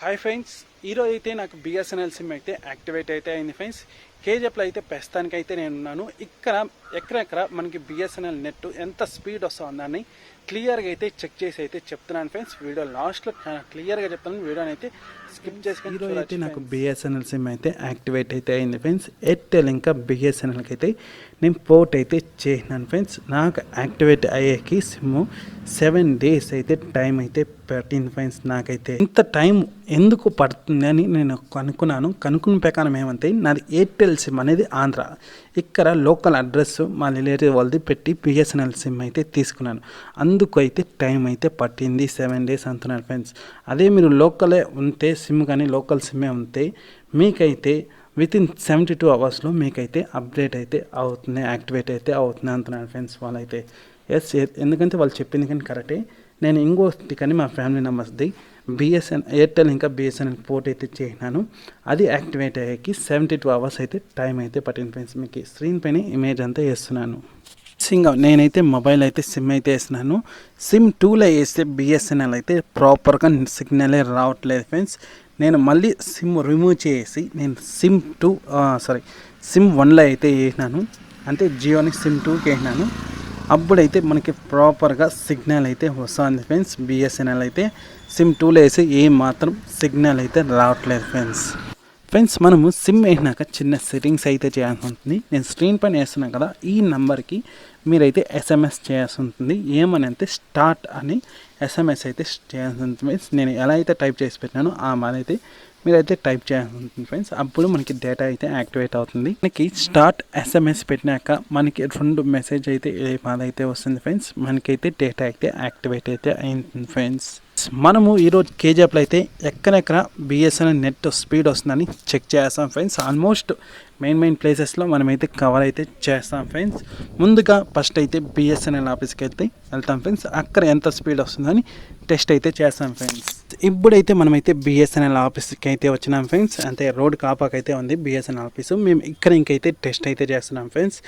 Hi friends, ఈరోజు అయితే నాకు బిఎస్ఎన్ఎల్ సిమ్ అయితే యాక్టివేట్ అయితే అయింది ఫ్రెండ్స్. కేజీఎఫ్లో అయితే ప్రస్తుతానికైతే నేను ఉన్నాను. ఎక్కడెక్కడ మనకి బిఎస్ఎన్ఎల్ నెట్ ఎంత స్పీడ్ వస్తుందని క్లియర్గా అయితే చెక్ చేసి అయితే చెప్తున్నాను ఫ్రెండ్స్. వీడియో లాస్ట్లో చాలా క్లియర్గా చెప్తాను, వీడియోని అయితే స్కిప్ చేసుకొని. ఈరోజు అయితే నాకు బిఎస్ఎన్ఎల్ సిమ్ అయితే యాక్టివేట్ అయితే అయింది ఫ్రెండ్స్. ఎయిర్టెల్ ఇంకా బిఎస్ఎన్ఎల్కి అయితే నేను పోర్ట్ అయితే చేసినాను ఫ్రెండ్స్. నాకు యాక్టివేట్ అయ్యేకి సిమ్ 7 days అయితే టైం అయితే పట్టింది ఫ్రెండ్స్. నాకైతే ఇంత టైం ఎందుకు పడుతుంది అని నేను కనుక్కున్న ప్రకారం ఏమంటే, నాది ఎయిర్టెల్ సిమ్ అనేది ఆంధ్ర. ఇక్కడ లోకల్ అడ్రస్ మా రిలేటివ్ వాళ్ళది పెట్టి బిఎస్ఎన్ఎల్ సిమ్ అయితే తీసుకున్నాను. అందుకు అయితే టైం అయితే పట్టింది 7 days అంటున్నాను ఫ్రెండ్స్. అదే మీరు లోకలే ఉంటే సిమ్ కానీ లోకల్ సిమ్మే ఉంటే మీకైతే వితిన్ 72 hours మీకైతే అప్డేట్ అయితే అవుతుంది, యాక్టివేట్ అయితే అవుతుంది అంటున్నాను ఫ్రెండ్స్. వాళ్ళైతే ఎస్, ఎందుకంటే వాళ్ళు చెప్పింది కానీ కరెక్టే. నేను ఇంకోటి కానీ మా ఫ్యామిలీ మెంబర్స్ది ఎయిర్టెల్ ఇంకా బిఎస్ఎన్ఎల్ పోర్ట్ అయితే చేసినాను. అది యాక్టివేట్ అయ్యేకి 72 hours అయితే టైం అయితే పట్టింది ఫ్రెండ్స్. మీకు స్క్రీన్ పైన ఇమేజ్ అంతా వేస్తున్నాను. నేనైతే మొబైల్ అయితే సిమ్ అయితే వేస్తున్నాను. సిమ్ 2లో వేస్తే బిఎస్ఎన్ఎల్ అయితే ప్రాపర్గా సిగ్నలే రావట్లేదు ఫ్రెండ్స్. నేను మళ్ళీ సిమ్ రిమూవ్ చేసి నేను సిమ్ 1లో అయితే వేసినాను. అంటే జియోని సిమ్ 2కి వేసినాను. అప్పుడైతే మనకి ప్రాపర్గా సిగ్నల్ అయితే వస్తుంది ఫ్రెండ్స్. బిఎస్ఎన్ఎల్ అయితే సిమ్ 2లో వేసి మాత్రం సిగ్నల్ అయితే రావట్లేదు ఫ్రెండ్స్. మనము సిమ్ వేసినాక చిన్న సెట్టింగ్స్ అయితే చేయాల్సి ఉంటుంది. నేను స్క్రీన్ పైన వేస్తున్నాను కదా, ఈ నెంబర్కి మీరైతే ఎస్ఎంఎస్ చేయాల్సి ఉంటుంది. ఏమని అంటే స్టార్ట్ అని ఎస్ఎంఎస్ అయితే చేయాల్సి ఉంటుంది ఫ్రెండ్స్. నేను ఎలా అయితే టైప్ చేసి పెట్టినానో ఆ మాదైతే మీరైతే టైప్ చేయాల్సి ఉంటుంది ఫ్రెండ్స్. అప్పుడు మనకి డేటా అయితే యాక్టివేట్ అవుతుంది. మనకి స్టార్ట్ ఎస్ఎంఎస్ పెట్టినాక మనకి 2 మెసేజ్ అయితే మాదైతే వస్తుంది ఫ్రెండ్స్. మనకైతే డేటా అయితే యాక్టివేట్ అయితే అయింది ఫ్రెండ్స్. మనము ఈరోజు కేజీఎఫ్లో అయితే ఎక్కడెక్కడ బిఎస్ఎన్ఎల్ నెట్ స్పీడ్ వస్తుందని చెక్ చేస్తాం ఫ్రెండ్స్. ఆల్మోస్ట్ మెయిన్ ప్లేసెస్లో మనమైతే కవర్ అయితే చేస్తాం ఫ్రెండ్స్. ముందుగా ఫస్ట్ అయితే బిఎస్ఎన్ఎల్ ఆఫీస్కి అయితే వెళ్తాం ఫ్రెండ్స్. అక్కడ ఎంత స్పీడ్ వస్తుందని టెస్ట్ అయితే చేస్తాం ఫ్రెండ్స్. ఇప్పుడైతే మనమైతే బిఎస్ఎన్ఎల్ ఆఫీస్కి అయితే వచ్చినాం ఫ్రెండ్స్. అంటే రోడ్ కాపాకైతే ఉంది బిఎస్ఎన్ఎల్ ఆఫీసు. మేము ఇక్కడ ఇంకైతే టెస్ట్ అయితే చేస్తున్నాం ఫ్రెండ్స్.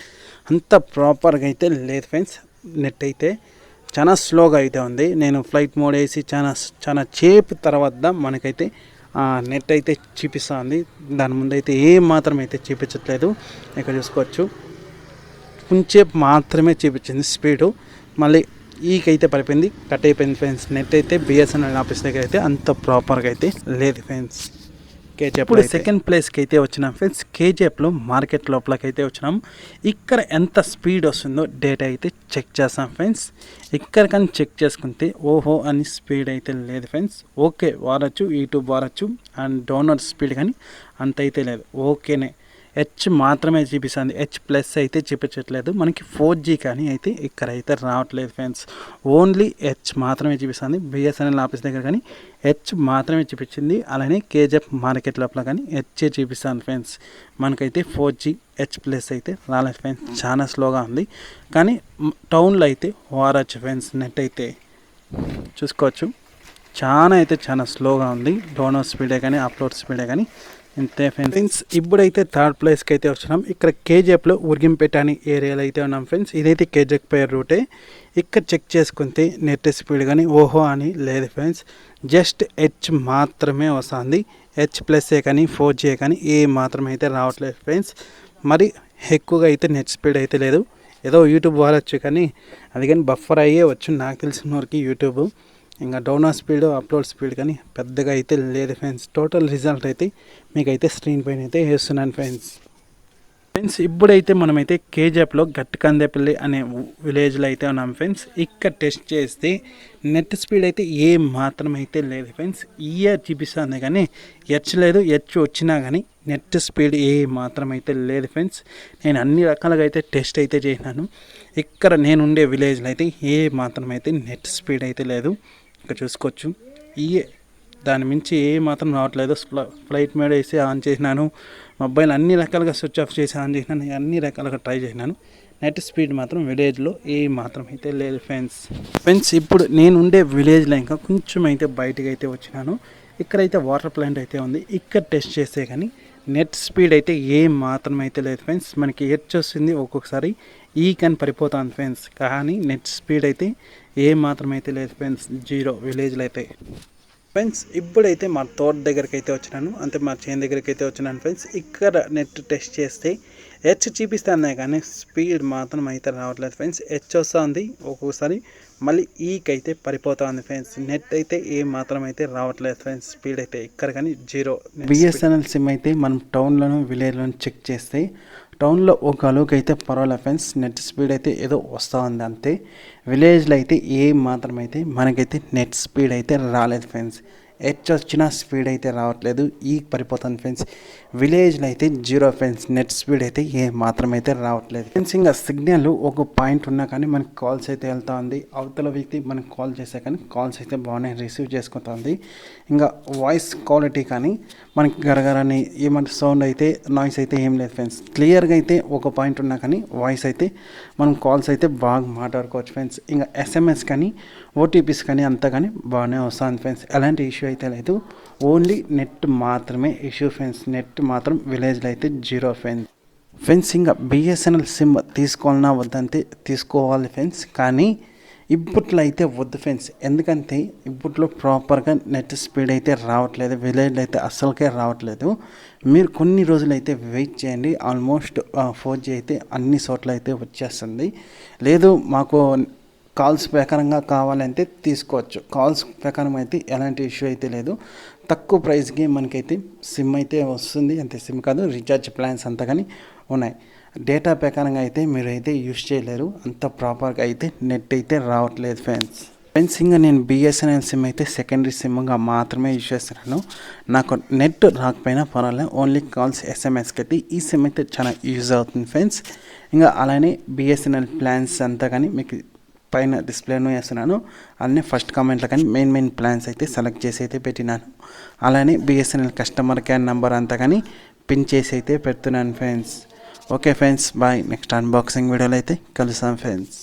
అంత ప్రాపర్గా అయితే లేదు ఫ్రెండ్స్. నెట్ అయితే చాలా స్లోగా అయితే ఉంది. నేను ఫ్లైట్ మోడ్ వేసి చాలా చేపు తర్వాత మనకైతే నెట్ అయితే చూపిస్తుంది. దాని ముందు అయితే మాత్రం అయితే చూపించట్లేదు. ఇక్కడ చూసుకోవచ్చు, కొంచెంసేపు మాత్రమే చూపించింది స్పీడు. మళ్ళీ ఈకైతే పడిపోయింది, కట్ అయిపోయింది ఫ్రెండ్స్. నెట్ అయితే బిఎస్ఎన్ఎల్ ఆఫీస్ దగ్గర అయితే అంత ప్రాపర్గా అయితే లేదు ఫ్రెండ్స్. ఇప్పుడు సెకండ్ ప్లేస్కి అయితే వచ్చినాం ఫ్రెండ్స్. కేజీఎఫ్లో మార్కెట్ లోపలికి అయితే వచ్చినాం. ఇక్కడ ఎంత స్పీడ్ వస్తుందో డేటా అయితే చెక్ చేస్తాం ఫ్రెండ్స్. ఇక్కడ కానీ చెక్ చేసుకుంటే ఓహో అని స్పీడ్ అయితే లేదు ఫ్రెండ్స్. ఓకే వాడచ్చు, యూట్యూబ్ వాడచ్చు, అండ్ డౌన్లోడ్ స్పీడ్ కానీ అంత అయితే లేదు. ఓకేనే, హెచ్ మాత్రమే చూపిస్తుంది, హెచ్+ అయితే చూపించట్లేదు. మనకి 4G కానీ అయితే ఇక్కడ అయితే రావట్లేదు ఫ్రెండ్స్. ఓన్లీ హెచ్ మాత్రమే చూపిస్తుంది. బిఎస్ఎన్ఎల్ ఆఫీస్ దగ్గర కానీ హెచ్ మాత్రమే చూపించింది. అలానే కేజీఎఫ్ మార్కెట్ లోపల కానీ హెచ్ చూపిస్తుంది ఫ్రెండ్స్. మనకైతే 4G హెచ్+ అయితే రాలేదు ఫ్రెండ్స్. చాలా స్లోగా ఉంది. కానీ టౌన్లో అయితే వాడచ్చు ఫ్రెండ్స్. నెట్ అయితే చూసుకోవచ్చు, చాలా స్లోగా ఉంది. డౌన్లోడ్ స్పీడే కానీ అప్లోడ్ స్పీడే కానీ ఇంతే ఫ్రెండ్స్. ఇప్పుడైతే థర్డ్ ప్లేస్కి అయితే వచ్చినాం. ఇక్కడ కేజీఎఫ్లో ఉరిగింపేట అని ఏరియాలో అయితే ఉన్నాం ఫ్రెండ్స్. ఇదైతే కేజీఎఫ్ పేరు రూటే. ఇక్కడ చెక్ చేసుకుంటే నెట్ స్పీడ్ కానీ ఓహో అని లేదు ఫ్రెండ్స్. జస్ట్ హెచ్ మాత్రమే వస్తుంది. హెచ్+ కానీ 4G కానీ మాత్రం అయితే రావట్లేదు ఫ్రెండ్స్. మరి ఎక్కువగా అయితే నెట్ స్పీడ్ అయితే లేదు. ఏదో యూట్యూబ్ వాడచ్చు కానీ అది కానీ బఫర్ అయ్యే వచ్చు నాకు తెలిసిన వరకు యూట్యూబ్. ఇంకా డౌన్లోడ్ స్పీడ్ అప్లోడ్ స్పీడ్ కానీ పెద్దగా అయితే లేదు ఫ్రెండ్స్. టోటల్ రిజల్ట్ అయితే మీకైతే స్క్రీన్ పైన అయితే వేస్తున్నాను ఫ్రెండ్స్. ఇప్పుడైతే మనమైతే కేజీఎఫ్లో గట్టికందేపల్లి అనే విలేజ్లో అయితే ఉన్నాం ఫ్రెండ్స్. ఇక్కడ టెస్ట్ చేస్తే నెట్ స్పీడ్ అయితే మాత్రం అయితే లేదు ఫ్రెండ్స్. చూపిస్తుంది కానీ హెచ్ లేదు. హెచ్ వచ్చినా కానీ నెట్ స్పీడ్ మాత్రం అయితే లేదు ఫ్రెండ్స్. నేను అన్ని రకాలుగా అయితే టెస్ట్ అయితే చేసినాను. ఇక్కడ నేను ఉండే విలేజ్లో అయితే మాత్రం అయితే నెట్ స్పీడ్ అయితే లేదు. ఇక్కడ చూసుకోవచ్చు, దాని మించి మాత్రం రావట్లేదు. ఫ్లైట్ మోడ్ వేసి ఆన్ చేసినాను. మొబైల్ అన్ని రకాలుగా స్విచ్ ఆఫ్ చేసి ఆన్ చేసినాను. అన్ని రకాలుగా ట్రై చేసినాను. నెట్ స్పీడ్ మాత్రం విలేజ్లో మాత్రం అయితే లేదు ఫ్రెండ్స్. ఇప్పుడు నేను ఉండే విలేజ్లో ఇంకా కొంచెం అయితే బయటకు అయితే వచ్చినాను. ఇక్కడైతే వాటర్ ప్లాంట్ అయితే ఉంది. ఇక్కడ టెస్ట్ చేస్తే కానీ నెట్ స్పీడ్ అయితే మాత్రం అయితే లేదు ఫ్రెండ్స్. మనకి హెచ్ వస్తుంది, ఒక్కొక్కసారి కానీ పడిపోతుంది ఫ్రెండ్స్. కానీ నెట్ స్పీడ్ అయితే మాత్రం అయితే లేదు ఫ్రెండ్స్. 0 విలేజ్లో అయితే. ఫ్రెండ్స్ ఇప్పుడైతే మా తోట దగ్గరికి అయితే వచ్చినాను, అంటే మా చేను దగ్గరికి అయితే వచ్చినాను ఫ్రెండ్స్. ఇక్కడ నెట్ టెస్ట్ చేస్తే హెచ్ చూపిస్తాను కానీ స్పీడ్ మాత్రం అయితే రావట్లేదు ఫ్రెండ్స్. హెచ్ వస్తుంది ఒక్కొక్కసారి, మళ్ళీ ఈకి అయితే పడిపోతుంది ఫ్రెండ్స్. నెట్ అయితే ఏ మాత్రం అయితే రావట్లేదు ఫ్రెండ్స్. స్పీడ్ అయితే ఇక్కడ కానీ జీరో. బిఎస్ఎన్ఎల్ సిమ్ అయితే మనం టౌన్లోను విలేజ్లోను చెక్ చేస్తే టౌన్లో ఒక అలోకి అయితే పర్వాలేదు ఫ్రెండ్స్, నెట్ స్పీడ్ అయితే ఏదో వస్తూ ఉంది అంతే. విలేజ్లో అయితే ఏ మాత్రం అయితే మనకైతే నెట్ స్పీడ్ అయితే రాలేదు ఫ్రెండ్స్. హెచ్ వచ్చిన స్పీడ్ అయితే రావట్లేదు, ఈ పడిపోతుంది ఫ్రెండ్స్. విలేజ్లో అయితే జీరో ఫ్రెండ్స్, నెట్ స్పీడ్ అయితే ఏ మాత్రం అయితే రావట్లేదు ఫ్రెండ్స్. ఇంకా సిగ్నల్ ఒక పాయింట్ ఉన్నా కానీ మనకి కాల్స్ అయితే వెళ్తూ ఉంది. అవతల వ్యక్తి మనకి కాల్ చేసే కానీ కాల్స్ అయితే బాగానే రిసీవ్ చేసుకుంటుంది. ఇంకా వాయిస్ క్వాలిటీ కానీ మనకి గరగరని ఏమంటే సౌండ్ అయితే నాయిస్ అయితే ఏం లేదు ఫ్రెండ్స్. క్లియర్గా అయితే ఒక పాయింట్ ఉన్నా కానీ వాయిస్ అయితే మనం కాల్స్ అయితే బాగా మాట్లాడుకోవచ్చు ఫ్రెండ్స్. ఇంకా ఎస్ఎంఎస్ కానీ ఓటీపీస్ కానీ అంతా కానీ బాగానే వస్తుంది ఫ్రెండ్స్. ఎలాంటి ఇష్యూ అయితే లేదు, ఓన్లీ నెట్ మాత్రమే ఇష్యూ ఫ్రెండ్స్. నెట్ మాత్రం విలేజ్లో అయితే జీరో ఫ్రెండ్స్. ఇంకా బిఎస్ఎన్ఎల్ సిమ్ తీసుకోవాలన్నా వద్దంటే తీసుకోవాలి ఫ్రెండ్స్, కానీ ఇప్పట్లో అయితే వద్దు ఫ్రెండ్స్. ఎందుకంటే ఇప్పట్లో ప్రాపర్గా నెట్ స్పీడ్ అయితే రావట్లేదు, విలేజ్లో అయితే అస్సలకే రావట్లేదు. మీరు కొన్ని రోజులు అయితే వెయిట్ చేయండి, ఆల్మోస్ట్ 4G అయితే అన్ని చోట్ల అయితే వచ్చేస్తుంది. లేదు మాకు కాల్స్ ప్రకారంగా కావాలంటే తీసుకోవచ్చు. కాల్స్ ప్రకారం అయితే ఎలాంటి ఇష్యూ అయితే లేదు. తక్కువ ప్రైస్కి మనకైతే సిమ్ అయితే వస్తుంది, అంతే. సిమ్ కాదు, రీఛార్జ్ ప్లాన్స్ అంతా కానీ ఉన్నాయి. డేటా ప్రకారంగా అయితే మీరు అయితే యూజ్ చేయలేరు, అంత ప్రాపర్గా అయితే నెట్ అయితే రావట్లేదు ఫ్రెండ్స్. ఇంకా నేను బిఎస్ఎన్ఎల్ సిమ్ అయితే సెకండరీ సిమ్గా మాత్రమే యూజ్ చేస్తున్నాను. నాకు నెట్ రాకపోయినా పర్వాలేదు, ఓన్లీ కాల్స్ ఎస్ఎంఎస్కి అయితే ఈ సిమ్ అయితే చాలా యూజ్ అవుతుంది ఫ్రెండ్స్. ఇంకా అలానే బిఎస్ఎన్ఎల్ ప్లాన్స్ అంతా కానీ మీకు పైన డిస్ప్లేను వేస్తున్నాను. అన్నీ ఫస్ట్ కామెంట్లో కానీ మెయిన్ ప్లాన్స్ అయితే సెలెక్ట్ చేసి అయితే పెట్టినాను. అలానే బిఎస్ఎన్ఎల్ కస్టమర్ కేర్ నెంబర్ అంతా కానీ పిన్ చేసి అయితే పెడుతున్నాను friends. Okay friends, bye. Next unboxing వీడియోలో అయితే కలుస్తాం ఫ్రెండ్స్.